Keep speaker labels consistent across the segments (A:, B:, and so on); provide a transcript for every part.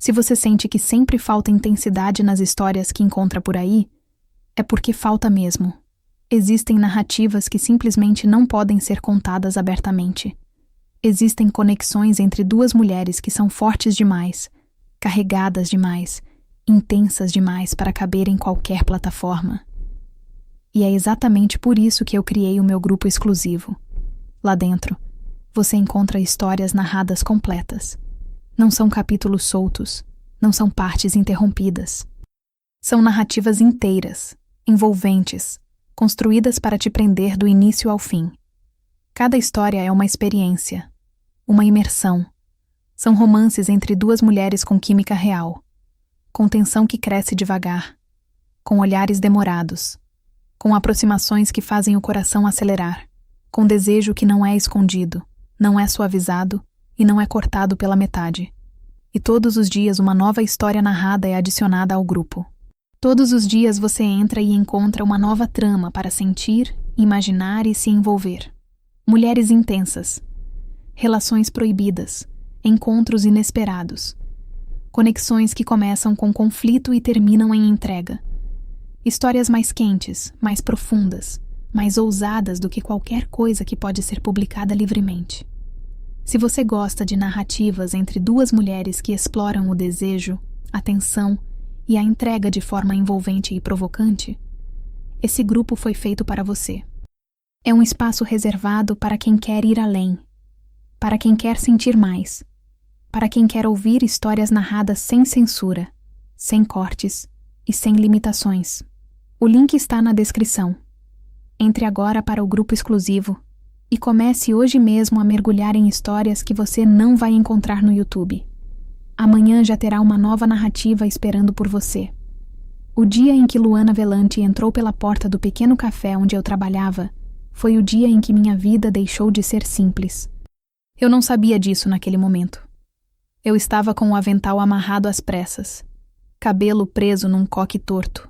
A: Se você sente que sempre falta intensidade nas histórias que encontra por aí, é porque falta mesmo. Existem narrativas que simplesmente não podem ser contadas abertamente. Existem conexões entre duas mulheres que são fortes demais, carregadas demais, intensas demais para caber em qualquer plataforma. E é exatamente por isso que eu criei o meu grupo exclusivo. Lá dentro, você encontra histórias narradas completas. Não são capítulos soltos, não são partes interrompidas. São narrativas inteiras, envolventes, construídas para te prender do início ao fim. Cada história é uma experiência, uma imersão. São romances entre duas mulheres com química real, com tensão que cresce devagar, com olhares demorados, com aproximações que fazem o coração acelerar, com desejo que não é escondido, não é suavizado e não é cortado pela metade. E todos os dias uma nova história narrada é adicionada ao grupo. Todos os dias você entra e encontra uma nova trama para sentir, imaginar e se envolver. Mulheres intensas, relações proibidas, encontros inesperados, conexões que começam com conflito e terminam em entrega. Histórias mais quentes, mais profundas, mais ousadas do que qualquer coisa que pode ser publicada livremente. Se você gosta de narrativas entre duas mulheres que exploram o desejo, a tensão e a entrega de forma envolvente e provocante, esse grupo foi feito para você. É um espaço reservado para quem quer ir além, para quem quer sentir mais, para quem quer ouvir histórias narradas sem censura, sem cortes e sem limitações. O link está na descrição. Entre agora para o grupo exclusivo e comece hoje mesmo a mergulhar em histórias que você não vai encontrar no YouTube. Amanhã já terá uma nova narrativa esperando por você. O dia em que Luana Velante entrou pela porta do pequeno café onde eu trabalhava foi o dia em que minha vida deixou de ser simples. Eu não sabia disso naquele momento. Eu estava com o avental amarrado às pressas, cabelo preso num coque torto,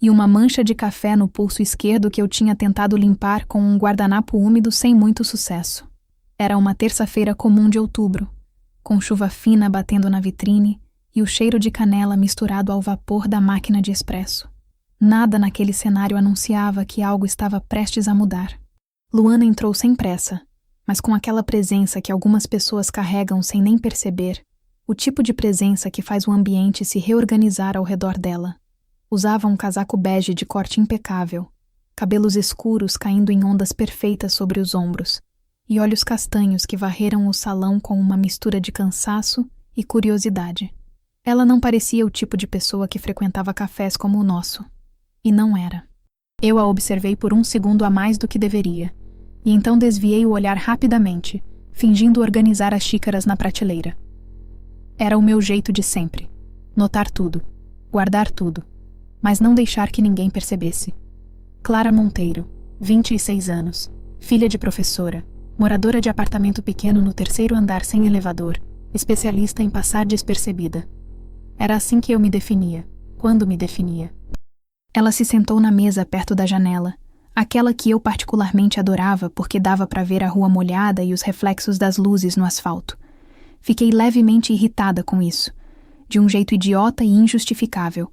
A: e uma mancha de café no pulso esquerdo que eu tinha tentado limpar com um guardanapo úmido sem muito sucesso. Era uma terça-feira comum de outubro, com chuva fina batendo na vitrine e o cheiro de canela misturado ao vapor da máquina de expresso. Nada naquele cenário anunciava que algo estava prestes a mudar. Luana entrou sem pressa, mas com aquela presença que algumas pessoas carregam sem nem perceber, o tipo de presença que faz o ambiente se reorganizar ao redor dela. Usava um casaco bege de corte impecável, cabelos escuros caindo em ondas perfeitas sobre os ombros, e olhos castanhos que varreram o salão com uma mistura de cansaço e curiosidade. Ela não parecia o tipo de pessoa que frequentava cafés como o nosso. E não era. Eu a observei por um segundo a mais do que deveria, e então desviei o olhar rapidamente, fingindo organizar as xícaras na prateleira. Era o meu jeito de sempre. Notar tudo, guardar tudo, mas não deixar que ninguém percebesse. Clara Monteiro, 26 anos, filha de professora, moradora de apartamento pequeno no 3º andar sem elevador, especialista em passar despercebida. Era assim que eu me definia, quando me definia. Ela se sentou na mesa perto da janela, aquela que eu particularmente adorava porque dava para ver a rua molhada e os reflexos das luzes no asfalto. Fiquei levemente irritada com isso, de um jeito idiota e injustificável.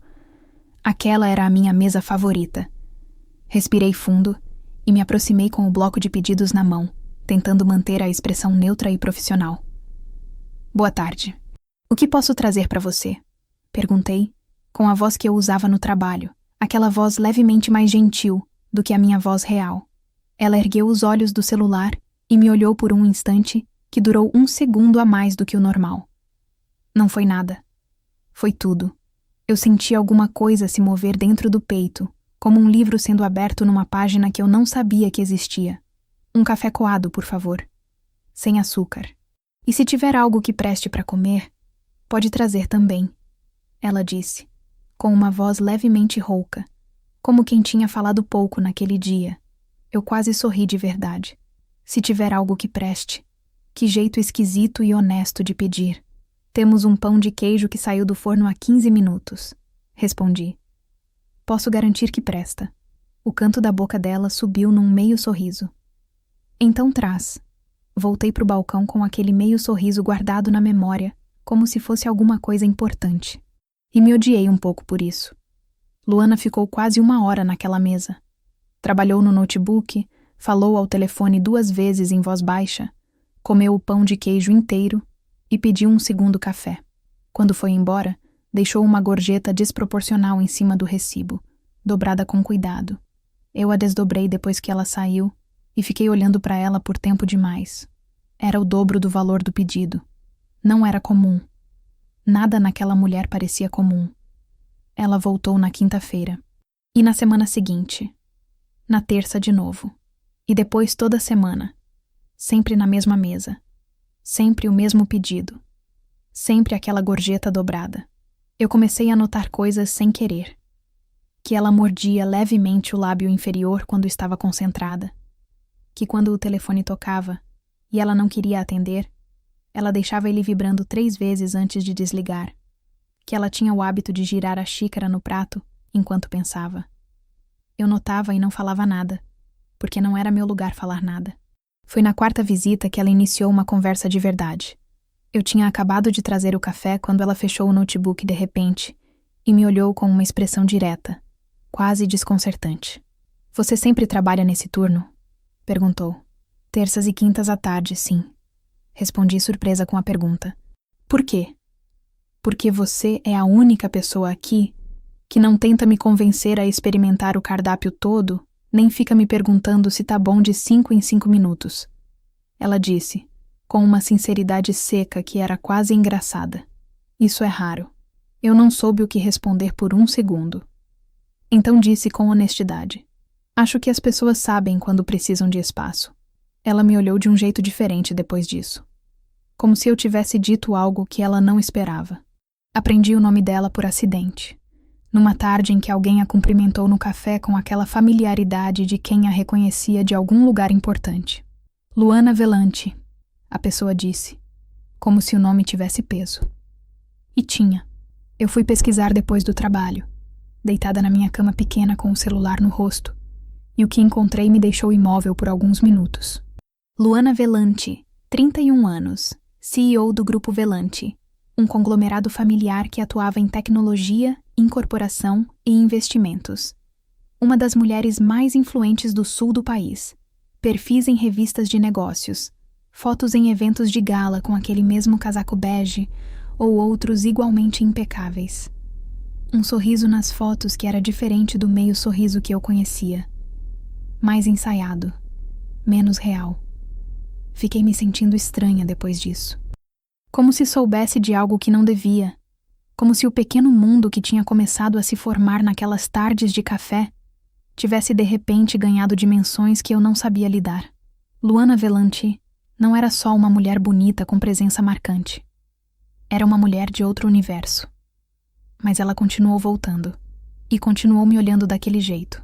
A: Aquela era a minha mesa favorita. Respirei fundo e me aproximei com o bloco de pedidos na mão, tentando manter a expressão neutra e profissional. Boa tarde. O que posso trazer para você? Perguntei, com a voz que eu usava no trabalho, aquela voz levemente mais gentil do que a minha voz real. Ela ergueu os olhos do celular e me olhou por um instante que durou 1 segundo a mais do que o normal. Não foi nada. Foi tudo. Eu senti alguma coisa se mover dentro do peito, como um livro sendo aberto numa página que eu não sabia que existia. Um café coado, por favor. Sem açúcar. E se tiver algo que preste para comer, pode trazer também. Ela disse, com uma voz levemente rouca, como quem tinha falado pouco naquele dia. Eu quase sorri de verdade. Se tiver algo que preste. Que jeito esquisito e honesto de pedir. Temos um pão de queijo que saiu do forno há 15 minutos. Respondi. Posso garantir que presta. O canto da boca dela subiu num meio sorriso. Então traz. Voltei pro balcão com aquele meio sorriso guardado na memória, como se fosse alguma coisa importante. E me odiei um pouco por isso. Luana ficou quase 1 hora naquela mesa. Trabalhou no notebook, falou ao telefone 2 vezes em voz baixa, comeu o pão de queijo inteiro e pediu um segundo café. Quando foi embora, deixou uma gorjeta desproporcional em cima do recibo, dobrada com cuidado. Eu a desdobrei depois que ela saiu e fiquei olhando para ela por tempo demais. Era o dobro do valor do pedido. Não era comum. Nada naquela mulher parecia comum. Ela voltou na quinta-feira. E na semana seguinte. Na terça de novo. E depois toda semana. Sempre na mesma mesa. Sempre o mesmo pedido. Sempre aquela gorjeta dobrada. Eu comecei a notar coisas sem querer. Que ela mordia levemente o lábio inferior quando estava concentrada. Que quando o telefone tocava e ela não queria atender, ela deixava ele vibrando 3 vezes antes de desligar. Que ela tinha o hábito de girar a xícara no prato enquanto pensava. Eu notava e não falava nada, porque não era meu lugar falar nada. Foi na 4ª visita que ela iniciou uma conversa de verdade. Eu tinha acabado de trazer o café quando ela fechou o notebook de repente e me olhou com uma expressão direta, quase desconcertante. Você sempre trabalha nesse turno? Perguntou. Terças e quintas à tarde, sim. Respondi surpresa com a pergunta. Por quê? Porque você é a única pessoa aqui que não tenta me convencer a experimentar o cardápio todo, nem fica me perguntando se tá bom de 5 em 5 minutos. Ela disse, com uma sinceridade seca que era quase engraçada. Isso é raro. Eu não soube o que responder por 1 segundo. Então disse com honestidade. Acho que as pessoas sabem quando precisam de espaço. Ela me olhou de um jeito diferente depois disso. Como se eu tivesse dito algo que ela não esperava. Aprendi o nome dela por acidente. Numa tarde em que alguém a cumprimentou no café com aquela familiaridade de quem a reconhecia de algum lugar importante. Luana Velante, a pessoa disse, como se o nome tivesse peso. E tinha. Eu fui pesquisar depois do trabalho, deitada na minha cama pequena com o celular no rosto, e o que encontrei me deixou imóvel por alguns minutos. Luana Velante, 31 anos, CEO do Grupo Velante, um conglomerado familiar que atuava em tecnologia, incorporação e investimentos. Uma das mulheres mais influentes do sul do país. Perfis em revistas de negócios, fotos em eventos de gala com aquele mesmo casaco bege ou outros igualmente impecáveis. Um sorriso nas fotos que era diferente do meio sorriso que eu conhecia. Mais ensaiado, menos real. Fiquei me sentindo estranha depois disso. Como se soubesse de algo que não devia. Como se o pequeno mundo que tinha começado a se formar naquelas tardes de café tivesse de repente ganhado dimensões que eu não sabia lidar. Luana Velante não era só uma mulher bonita com presença marcante. Era uma mulher de outro universo. Mas ela continuou voltando. E continuou me olhando daquele jeito.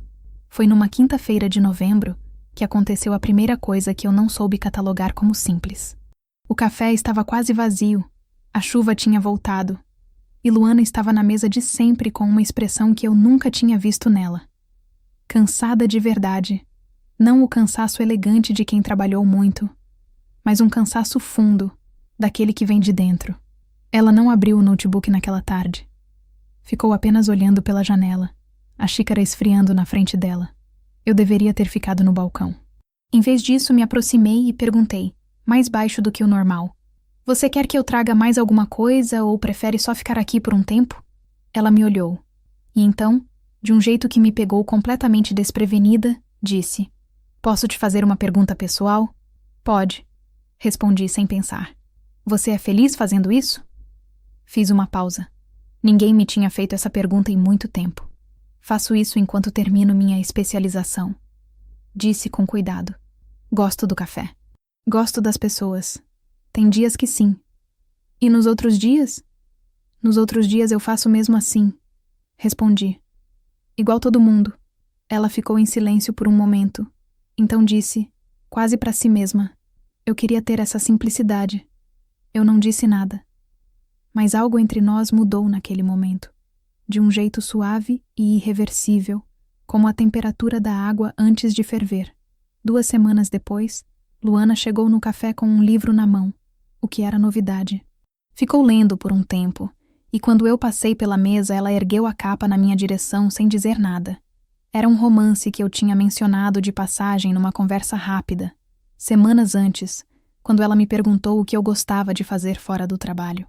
A: Foi numa quinta-feira de novembro que aconteceu a primeira coisa que eu não soube catalogar como simples. O café estava quase vazio, a chuva tinha voltado, e Luana estava na mesa de sempre com uma expressão que eu nunca tinha visto nela. Cansada de verdade. Não o cansaço elegante de quem trabalhou muito, mas um cansaço fundo, daquele que vem de dentro. Ela não abriu o notebook naquela tarde. Ficou apenas olhando pela janela, a xícara esfriando na frente dela. Eu deveria ter ficado no balcão. Em vez disso, me aproximei e perguntei, mais baixo do que o normal. Você quer que eu traga mais alguma coisa ou prefere só ficar aqui por um tempo? Ela me olhou. E então, de um jeito que me pegou completamente desprevenida, disse, posso te fazer uma pergunta pessoal? Pode. Respondi sem pensar. Você é feliz fazendo isso? Fiz uma pausa. Ninguém me tinha feito essa pergunta em muito tempo. Faço isso enquanto termino minha especialização. Disse com cuidado. Gosto do café. Gosto das pessoas. Tem dias que sim. E nos outros dias? Nos outros dias eu faço mesmo assim. Respondi. Igual todo mundo. Ela ficou em silêncio por um momento. Então disse, quase para si mesma. Eu queria ter essa simplicidade. Eu não disse nada. Mas algo entre nós mudou naquele momento. De um jeito suave e irreversível, como a temperatura da água antes de ferver. 2 semanas depois, Luana chegou no café com um livro na mão, o que era novidade. Ficou lendo por um tempo, e quando eu passei pela mesa, ela ergueu a capa na minha direção sem dizer nada. Era um romance que eu tinha mencionado de passagem numa conversa rápida, semanas antes, quando ela me perguntou o que eu gostava de fazer fora do trabalho.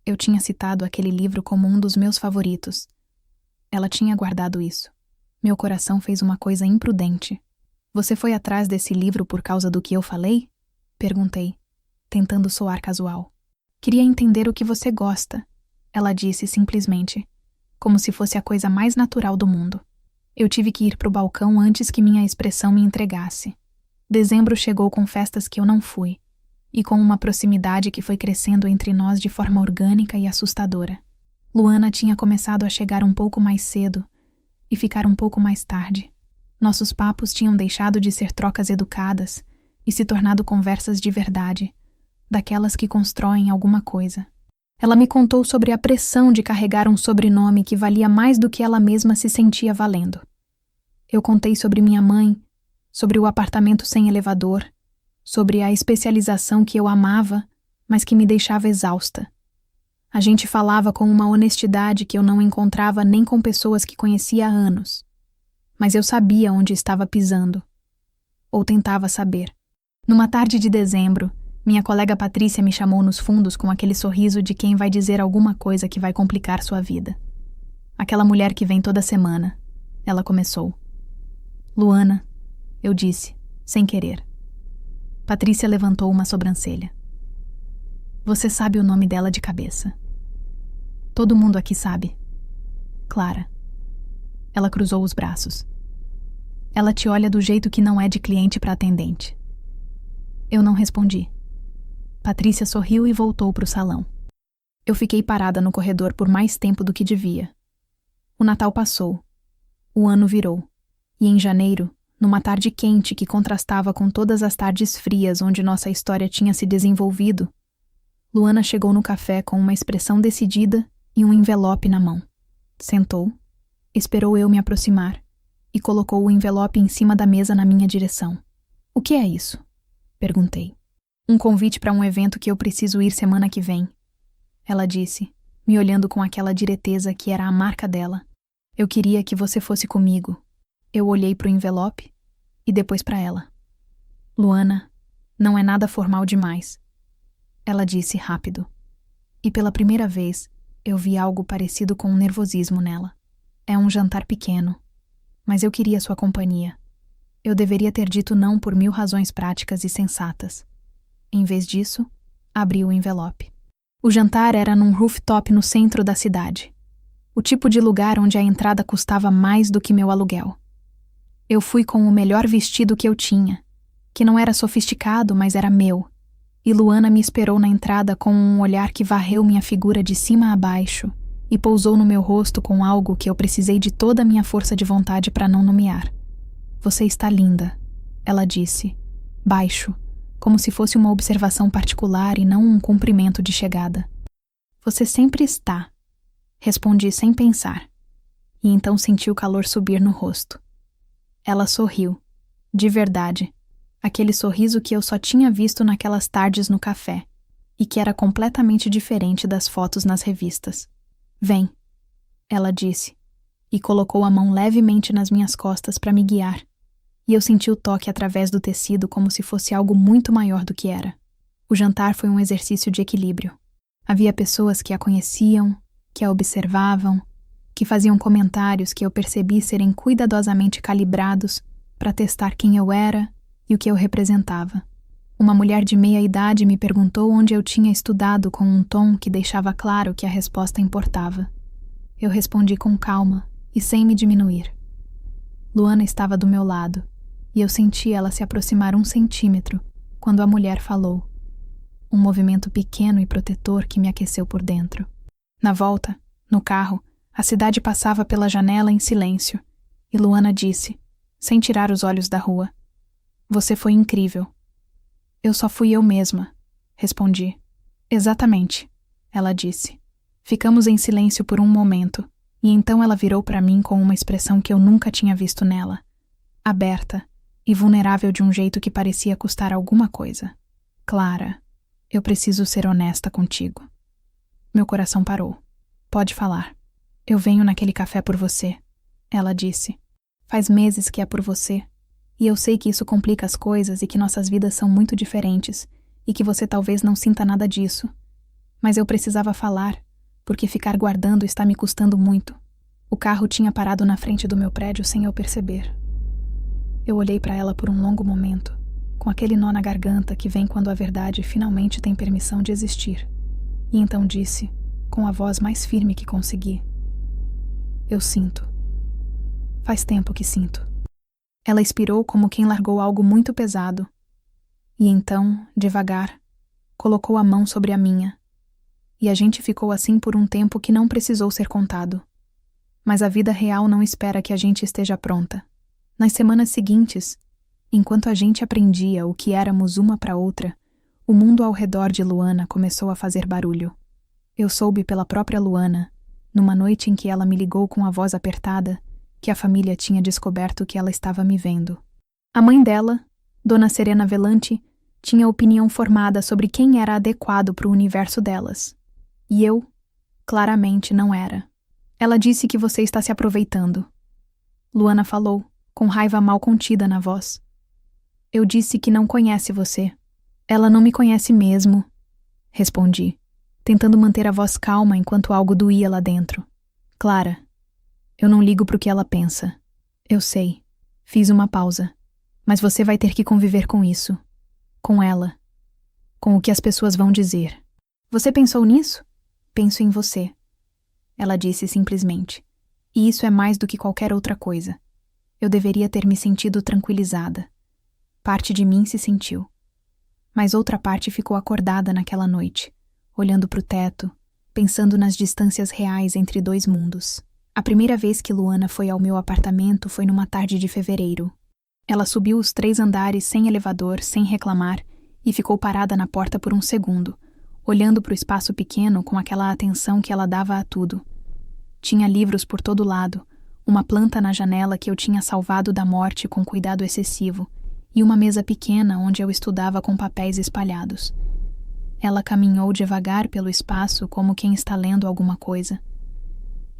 A: Eu tinha citado aquele livro como um dos meus favoritos. Ela tinha guardado isso. Meu coração fez uma coisa imprudente. Você foi atrás desse livro por causa do que eu falei? Perguntei, tentando soar casual. Queria entender o que você gosta, ela disse simplesmente, como se fosse a coisa mais natural do mundo. Eu tive que ir para o balcão antes que minha expressão me entregasse. Dezembro chegou com festas que eu não fui, e com uma proximidade que foi crescendo entre nós de forma orgânica e assustadora. Luana tinha começado a chegar um pouco mais cedo e ficar um pouco mais tarde. Nossos papos tinham deixado de ser trocas educadas e se tornado conversas de verdade, daquelas que constroem alguma coisa. Ela me contou sobre a pressão de carregar um sobrenome que valia mais do que ela mesma se sentia valendo. Eu contei sobre minha mãe, sobre o apartamento sem elevador, sobre a especialização que eu amava, mas que me deixava exausta. A gente falava com uma honestidade que eu não encontrava nem com pessoas que conhecia há anos. Mas eu sabia onde estava pisando. Ou tentava saber. Numa tarde de dezembro, minha colega Patrícia me chamou nos fundos com aquele sorriso de quem vai dizer alguma coisa que vai complicar sua vida. Aquela mulher que vem toda semana. Ela começou. Luana, eu disse, sem querer. Patrícia levantou uma sobrancelha. Você sabe o nome dela de cabeça. Todo mundo aqui sabe. Clara. Ela cruzou os braços. Ela te olha do jeito que não é de cliente para atendente. Eu não respondi. Patrícia sorriu e voltou para o salão. Eu fiquei parada no corredor por mais tempo do que devia. O Natal passou. O ano virou. E em janeiro, numa tarde quente que contrastava com todas as tardes frias onde nossa história tinha se desenvolvido, Luana chegou no café com uma expressão decidida e um envelope na mão. Sentou, esperou eu me aproximar e colocou o envelope em cima da mesa na minha direção. O que é isso? Perguntei. Um convite para um evento que eu preciso ir semana que vem. Ela disse, me olhando com aquela direteza que era a marca dela. Eu queria que você fosse comigo. Eu olhei para o envelope e depois para ela. Luana, não é nada formal demais. Ela disse rápido. E pela primeira vez, eu vi algo parecido com um nervosismo nela. É um jantar pequeno, mas eu queria sua companhia. Eu deveria ter dito não por 1000 razões práticas e sensatas. Em vez disso, abri o envelope. O jantar era num rooftop no centro da cidade. O tipo de lugar onde a entrada custava mais do que meu aluguel. Eu fui com o melhor vestido que eu tinha, que não era sofisticado, mas era meu. E Luana me esperou na entrada com um olhar que varreu minha figura de cima a baixo e pousou no meu rosto com algo que eu precisei de toda a minha força de vontade para não nomear. Você está linda, ela disse, baixo, como se fosse uma observação particular e não um cumprimento de chegada. Você sempre está, respondi sem pensar, e então senti o calor subir no rosto. Ela sorriu, de verdade, aquele sorriso que eu só tinha visto naquelas tardes no café, e que era completamente diferente das fotos nas revistas. Vem, ela disse, e colocou a mão levemente nas minhas costas para me guiar, e eu senti o toque através do tecido como se fosse algo muito maior do que era. O jantar foi um exercício de equilíbrio. Havia pessoas que a conheciam, que a observavam, que faziam comentários que eu percebi serem cuidadosamente calibrados para testar quem eu era e o que eu representava. Uma mulher de meia-idade me perguntou onde eu tinha estudado com um tom que deixava claro que a resposta importava. Eu respondi com calma e sem me diminuir. Luana estava do meu lado, e eu senti ela se aproximar 1 centímetro quando a mulher falou. Um movimento pequeno e protetor que me aqueceu por dentro. Na volta, no carro, a cidade passava pela janela em silêncio, e Luana disse, sem tirar os olhos da rua, você foi incrível. Eu só fui eu mesma, respondi. Exatamente, ela disse. Ficamos em silêncio por um momento, e então ela virou para mim com uma expressão que eu nunca tinha visto nela, aberta e vulnerável de um jeito que parecia custar alguma coisa. Clara, eu preciso ser honesta contigo. Meu coração parou. Pode falar. Eu venho naquele café por você, ela disse. Faz meses que é por você. E eu sei que isso complica as coisas e que nossas vidas são muito diferentes e que você talvez não sinta nada disso. Mas eu precisava falar, porque ficar guardando está me custando muito. O carro tinha parado na frente do meu prédio sem eu perceber. Eu olhei para ela por um longo momento, com aquele nó na garganta que vem quando a verdade finalmente tem permissão de existir. E então disse, com a voz mais firme que consegui: eu sinto. Faz tempo que sinto. Ela expirou como quem largou algo muito pesado. E então, devagar, colocou a mão sobre a minha. E a gente ficou assim por um tempo que não precisou ser contado. Mas a vida real não espera que a gente esteja pronta. Nas semanas seguintes, enquanto a gente aprendia o que éramos uma para outra, o mundo ao redor de Luana começou a fazer barulho. Eu soube pela própria Luana, numa noite em que ela me ligou com a voz apertada, que a família tinha descoberto que ela estava me vendo. A mãe dela, Dona Serena Velante, tinha opinião formada sobre quem era adequado para o universo delas. E eu, claramente, não era. Ela disse que você está se aproveitando. Luana falou, com raiva mal contida na voz. Eu disse que não conhece você. Ela não me conhece mesmo, respondi, tentando manter a voz calma enquanto algo doía lá dentro. Clara, eu não ligo pro que ela pensa. Eu sei. Fiz uma pausa. Mas você vai ter que conviver com isso. Com ela. Com o que as pessoas vão dizer. Você pensou nisso? Penso em você. Ela disse simplesmente. E isso é mais do que qualquer outra coisa. Eu deveria ter me sentido tranquilizada. Parte de mim se sentiu. Mas outra parte ficou acordada naquela noite, olhando pro teto, pensando nas distâncias reais entre dois mundos. A primeira vez que Luana foi ao meu apartamento foi numa tarde de fevereiro. Ela subiu os 3 andares sem elevador, sem reclamar, e ficou parada na porta por um segundo, olhando para o espaço pequeno com aquela atenção que ela dava a tudo. Tinha livros por todo lado, uma planta na janela que eu tinha salvado da morte com cuidado excessivo, e uma mesa pequena onde eu estudava com papéis espalhados. Ela caminhou devagar pelo espaço como quem está lendo alguma coisa.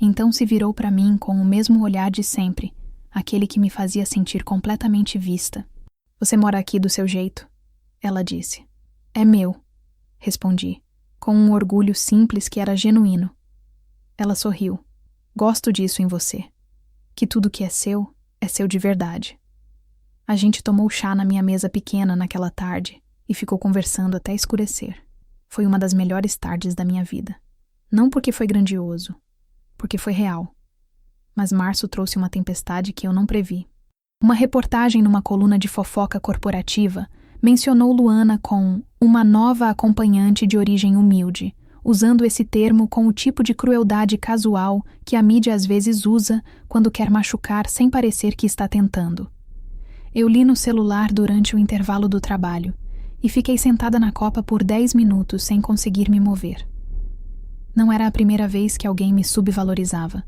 A: Então se virou para mim com o mesmo olhar de sempre, aquele que me fazia sentir completamente vista. Você mora aqui do seu jeito? Ela disse. É meu, respondi, com um orgulho simples que era genuíno. Ela sorriu. Gosto disso em você. Que tudo que é seu de verdade. A gente tomou chá na minha mesa pequena naquela tarde e ficou conversando até escurecer. Foi uma das melhores tardes da minha vida. Não porque foi grandioso, porque foi real. Mas março trouxe uma tempestade que eu não previ. Uma reportagem numa coluna de fofoca corporativa mencionou Luana com uma nova acompanhante de origem humilde, usando esse termo com o tipo de crueldade casual que a mídia às vezes usa quando quer machucar sem parecer que está tentando. Eu li no celular durante o intervalo do trabalho e fiquei sentada na copa por 10 minutos sem conseguir me mover. Não era a primeira vez que alguém me subvalorizava.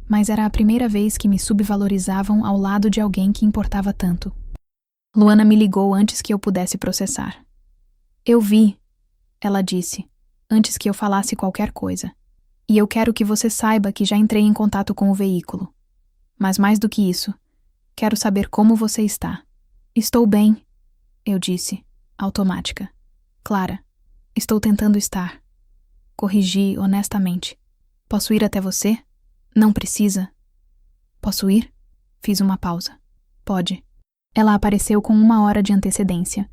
A: Mas era a primeira vez que me subvalorizavam ao lado de alguém que importava tanto. Luana me ligou antes que eu pudesse processar. Eu vi, ela disse, antes que eu falasse qualquer coisa. E eu quero que você saiba que já entrei em contato com o veículo. Mas mais do que isso, quero saber como você está. Estou bem, eu disse, automática. Clara, estou tentando estar. Corrigi honestamente. Posso ir até você? Não precisa. Posso ir? Fiz uma pausa. Pode. Ela apareceu com 1 hora de antecedência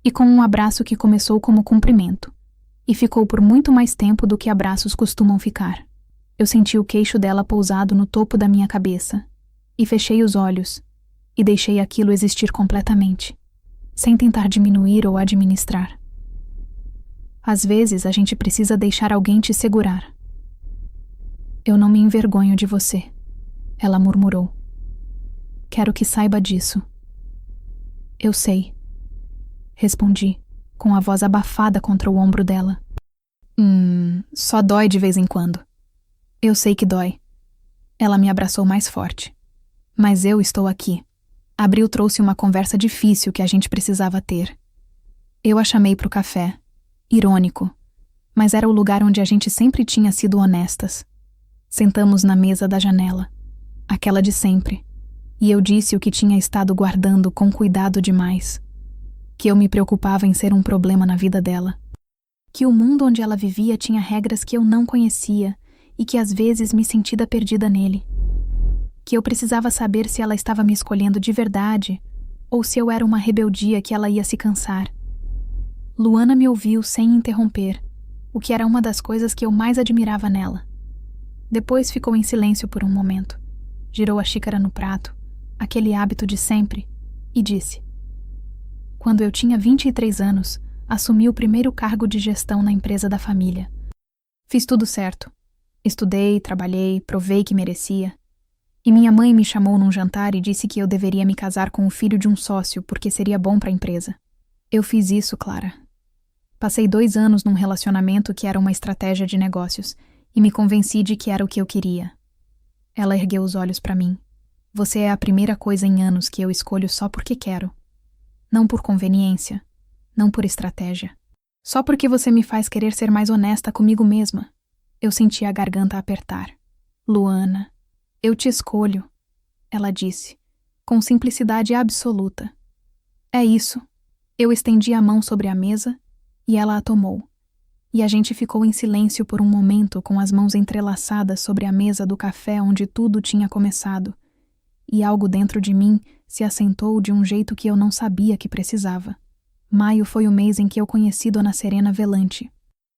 A: e com um abraço que começou como cumprimento e ficou por muito mais tempo do que abraços costumam ficar. Eu senti o queixo dela pousado no topo da minha cabeça e fechei os olhos e deixei aquilo existir completamente, sem tentar diminuir ou administrar. Às vezes a gente precisa deixar alguém te segurar. Eu não me envergonho de você, ela murmurou. Quero que saiba disso. Eu sei, respondi, com a voz abafada contra o ombro dela. Só dói de vez em quando. Eu sei que dói. Ela me abraçou mais forte. Mas eu estou aqui. Abril trouxe uma conversa difícil que a gente precisava ter. Eu a chamei para o café, irônico, Mas era o lugar onde a gente sempre tinha sido honestas. Sentamos na mesa da janela, aquela de sempre, e eu disse o que tinha estado guardando com cuidado demais. Que eu me preocupava em ser um problema na vida dela. Que o mundo onde ela vivia tinha regras que eu não conhecia e que às vezes me sentia perdida nele. Que eu precisava saber se ela estava me escolhendo de verdade ou se eu era uma rebeldia que ela ia se cansar. Luana me ouviu sem interromper, o que era uma das coisas que eu mais admirava nela. Depois ficou em silêncio por um momento. Girou a xícara no prato, aquele hábito de sempre, e disse: Quando eu tinha 23 anos, assumi o primeiro cargo de gestão na empresa da família. Fiz tudo certo. Estudei, trabalhei, provei que merecia. E minha mãe me chamou num jantar e disse que eu deveria me casar com o filho de um sócio porque seria bom para a empresa. Eu fiz isso, Clara. Passei 2 anos num relacionamento que era uma estratégia de negócios e me convenci de que era o que eu queria. Ela ergueu os olhos para mim. Você é a primeira coisa em anos que eu escolho só porque quero. Não por conveniência, não por estratégia. Só porque você me faz querer ser mais honesta comigo mesma. Eu senti a garganta apertar. Luana, eu te escolho, ela disse, com simplicidade absoluta. É isso. Eu estendi a mão sobre a mesa e ela a tomou. E a gente ficou em silêncio por um momento com as mãos entrelaçadas sobre a mesa do café onde tudo tinha começado. E algo dentro de mim se assentou de um jeito que eu não sabia que precisava. Maio foi o mês em que eu conheci Dona Serena Velante.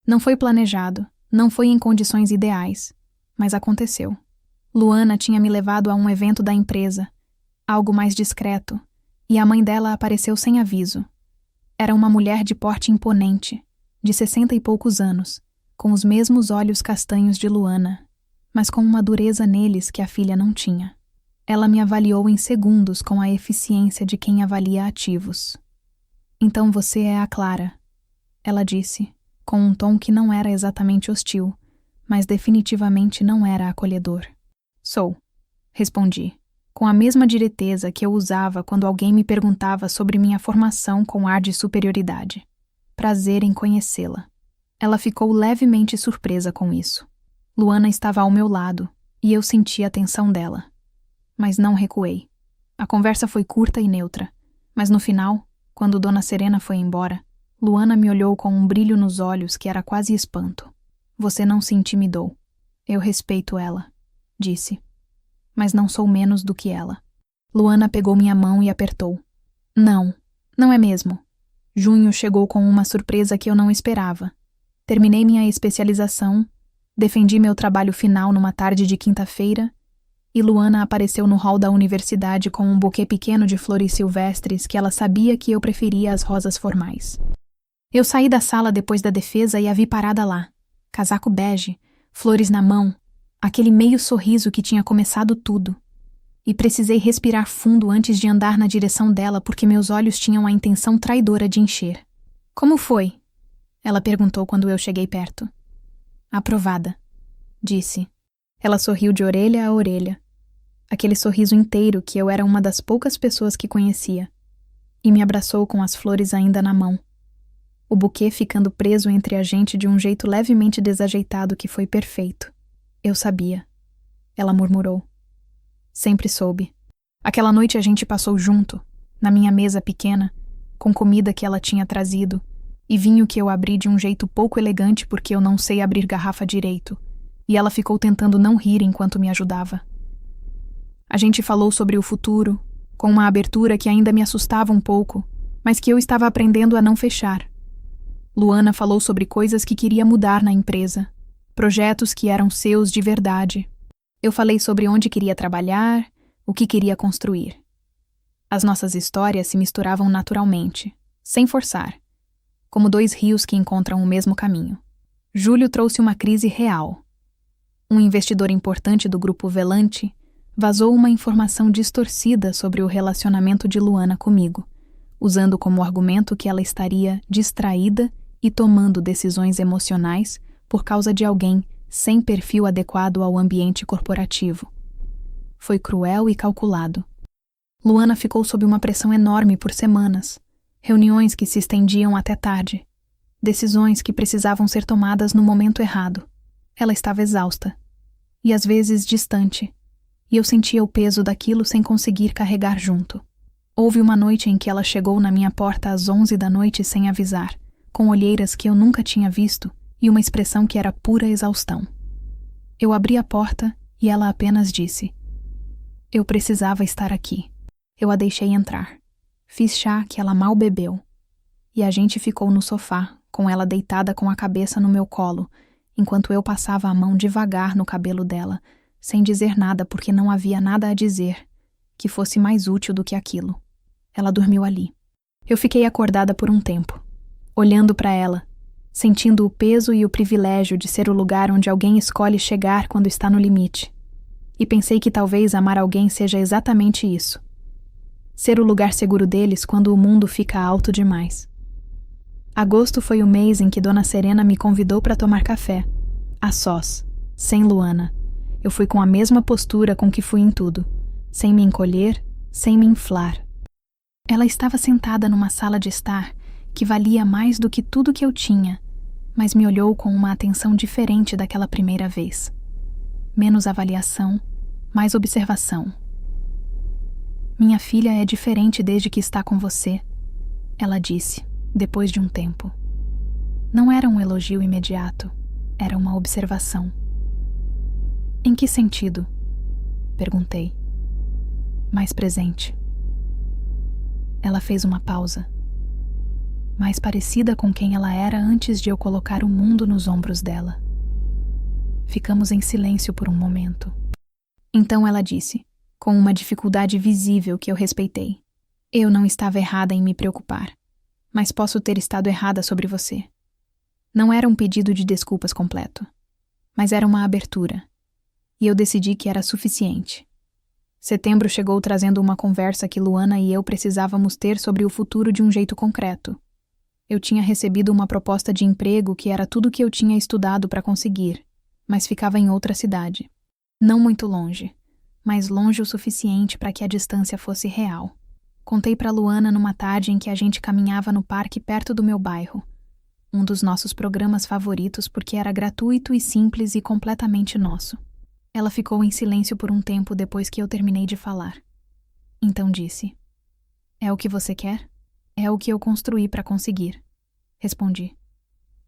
A: Não foi planejado, não foi em condições ideais, mas aconteceu. Luana tinha me levado a um evento da empresa, algo mais discreto, e a mãe dela apareceu sem aviso. Era uma mulher de porte imponente, de 60 e poucos anos, com os mesmos olhos castanhos de Luana, mas com uma dureza neles que a filha não tinha. Ela me avaliou em segundos com a eficiência de quem avalia ativos. Então você é a Clara, ela disse, com um tom que não era exatamente hostil, mas definitivamente não era acolhedor. Sou, respondi, com a mesma direteza que eu usava quando alguém me perguntava sobre minha formação com ar de superioridade. Prazer em conhecê-la. Ela ficou levemente surpresa com isso. Luana estava ao meu lado, e eu senti a tensão dela. Mas não recuei. A conversa foi curta e neutra, mas no final, quando Dona Serena foi embora, Luana me olhou com um brilho nos olhos que era quase espanto. Você não se intimidou. Eu respeito ela, disse. Mas não sou menos do que ela. Luana pegou minha mão e apertou. Não, não é mesmo. Junho chegou com uma surpresa que eu não esperava. Terminei minha especialização, defendi meu trabalho final numa tarde de quinta-feira, e Luana apareceu no hall da universidade com um buquê pequeno de flores silvestres que ela sabia que eu preferia às rosas formais. Eu saí da sala depois da defesa e a vi parada lá, casaco bege, flores na mão, aquele meio sorriso que tinha começado tudo. E precisei respirar fundo antes de andar na direção dela porque meus olhos tinham a intenção traidora de encher. Como foi? Ela perguntou quando eu cheguei perto. Aprovada, disse. Ela sorriu de orelha a orelha. Aquele sorriso inteiro que eu era uma das poucas pessoas que conhecia. E me abraçou com as flores ainda na mão. O buquê ficando preso entre a gente de um jeito levemente desajeitado que foi perfeito. Eu sabia. Ela murmurou. Sempre soube. Aquela noite a gente passou junto, na minha mesa pequena, com comida que ela tinha trazido, e vinho que eu abri de um jeito pouco elegante porque eu não sei abrir garrafa direito, e ela ficou tentando não rir enquanto me ajudava. A gente falou sobre o futuro, com uma abertura que ainda me assustava um pouco, mas que eu estava aprendendo a não fechar. Luana falou sobre coisas que queria mudar na empresa, projetos que eram seus de verdade. Eu falei sobre onde queria trabalhar, o que queria construir. As nossas histórias se misturavam naturalmente, sem forçar, como 2 rios que encontram o mesmo caminho. Julho trouxe uma crise real. Um investidor importante do grupo Velante vazou uma informação distorcida sobre o relacionamento de Luana comigo, usando como argumento que ela estaria distraída e tomando decisões emocionais por causa de alguém sem perfil adequado ao ambiente corporativo. Foi cruel e calculado. Luana ficou sob uma pressão enorme por semanas, reuniões que se estendiam até tarde. Decisões que precisavam ser tomadas no momento errado. Ela estava exausta. E às vezes distante. E eu sentia o peso daquilo sem conseguir carregar junto. Houve uma noite em que ela chegou na minha porta às 11 da noite sem avisar, com olheiras que eu nunca tinha visto e uma expressão que era pura exaustão. Eu abri a porta e ela apenas disse: "Eu precisava estar aqui." Eu a deixei entrar. Fiz chá que ela mal bebeu. E a gente ficou no sofá, com ela deitada com a cabeça no meu colo, enquanto eu passava a mão devagar no cabelo dela, sem dizer nada porque não havia nada a dizer que fosse mais útil do que aquilo. Ela dormiu ali. Eu fiquei acordada por um tempo, olhando para ela, sentindo o peso e o privilégio de ser o lugar onde alguém escolhe chegar quando está no limite. E pensei que talvez amar alguém seja exatamente isso. Ser o lugar seguro deles quando o mundo fica alto demais. Agosto foi o mês em que Dona Serena me convidou para tomar café, a sós, sem Luana. Eu fui com a mesma postura com que fui em tudo, sem me encolher, sem me inflar. Ela estava sentada numa sala de estar que valia mais do que tudo que eu tinha, mas me olhou com uma atenção diferente daquela primeira vez. Menos avaliação, mais observação. "Minha filha é diferente desde que está com você", ela disse, depois de um tempo. Não era um elogio imediato, era uma observação. "Em que sentido?" perguntei. "Mais presente." Ela fez uma pausa. Mais parecida com quem ela era antes de eu colocar o mundo nos ombros dela. Ficamos em silêncio por um momento. Então ela disse, com uma dificuldade visível que eu respeitei: "Eu não estava errada em me preocupar, mas posso ter estado errada sobre você." Não era um pedido de desculpas completo, mas era uma abertura, e eu decidi que era suficiente. Setembro chegou trazendo uma conversa que Luana e eu precisávamos ter sobre o futuro de um jeito concreto. Eu tinha recebido uma proposta de emprego que era tudo que eu tinha estudado para conseguir, mas ficava em outra cidade. Não muito longe, mas longe o suficiente para que a distância fosse real. Contei para Luana numa tarde em que a gente caminhava no parque perto do meu bairro. Um dos nossos programas favoritos porque era gratuito e simples e completamente nosso. Ela ficou em silêncio por um tempo depois que eu terminei de falar. Então disse: "É o que você quer? É o que eu construí para conseguir." Respondi.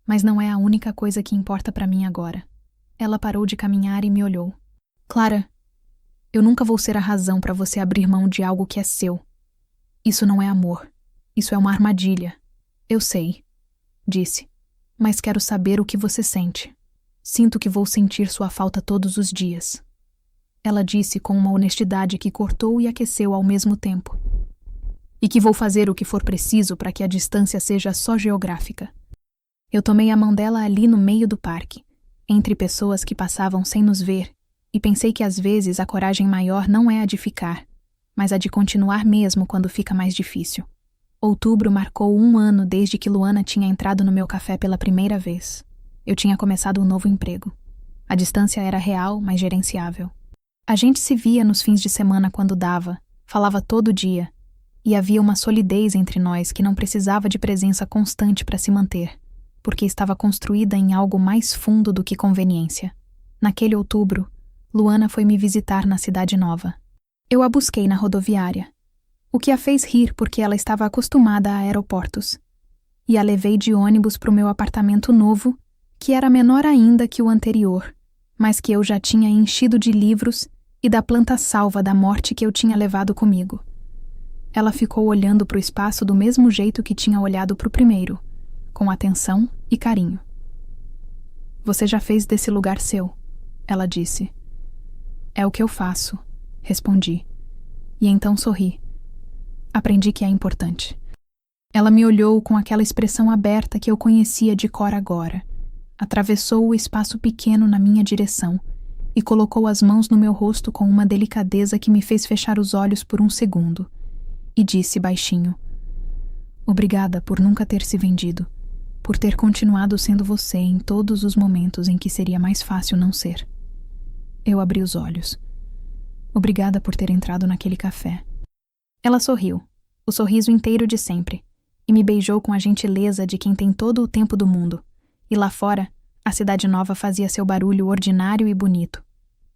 A: "Mas não é a única coisa que importa para mim agora." Ela parou de caminhar e me olhou. "Clara, eu nunca vou ser a razão para você abrir mão de algo que é seu. Isso não é amor. Isso é uma armadilha. Eu sei", disse. "Mas quero saber o que você sente. Sinto que vou sentir sua falta todos os dias." Ela disse com uma honestidade que cortou e aqueceu ao mesmo tempo. "E que vou fazer o que for preciso para que a distância seja só geográfica." Eu tomei a mão dela ali no meio do parque, entre pessoas que passavam sem nos ver, e pensei que às vezes a coragem maior não é a de ficar, mas a de continuar mesmo quando fica mais difícil. Outubro marcou 1 ano desde que Luana tinha entrado no meu café pela primeira vez. Eu tinha começado um novo emprego. A distância era real, mas gerenciável. A gente se via nos fins de semana quando dava, falava todo dia, e havia uma solidez entre nós que não precisava de presença constante para se manter, porque estava construída em algo mais fundo do que conveniência. Naquele outubro, Luana foi me visitar na cidade nova. Eu a busquei na rodoviária, o que a fez rir porque ela estava acostumada a aeroportos, e a levei de ônibus para o meu apartamento novo, que era menor ainda que o anterior, mas que eu já tinha enchido de livros e da planta salva da morte que eu tinha levado comigo. Ela ficou olhando para o espaço do mesmo jeito que tinha olhado para o primeiro, com atenção e carinho. "Você já fez desse lugar seu", ela disse. "É o que eu faço", respondi, e então sorri. Aprendi que é importante. Ela me olhou com aquela expressão aberta que eu conhecia de cor agora. Atravessou o espaço pequeno na minha direção e colocou as mãos no meu rosto com uma delicadeza que me fez fechar os olhos por um segundo, e disse baixinho: "Obrigada por nunca ter se vendido, por ter continuado sendo você em todos os momentos em que seria mais fácil não ser." Eu abri os olhos. "Obrigada por ter entrado naquele café." Ela sorriu, o sorriso inteiro de sempre, e e me beijou com a gentileza de quem tem todo o tempo do mundo. E lá fora, a cidade nova fazia seu barulho ordinário e bonito.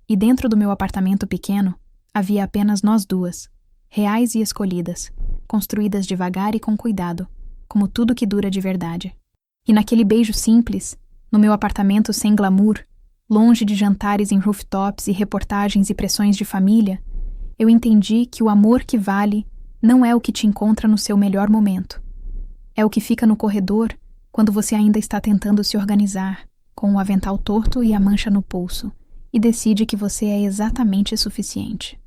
A: E dentro do meu apartamento pequeno, havia apenas nós duas, reais e escolhidas, construídas devagar e com cuidado, como tudo que dura de verdade. E naquele beijo simples, no meu apartamento sem glamour, longe de jantares em rooftops e reportagens e pressões de família, eu entendi que o amor que vale não é o que te encontra no seu melhor momento. É o que fica no corredor quando você ainda está tentando se organizar, com o avental torto e a mancha no pulso, e decide que você é exatamente suficiente.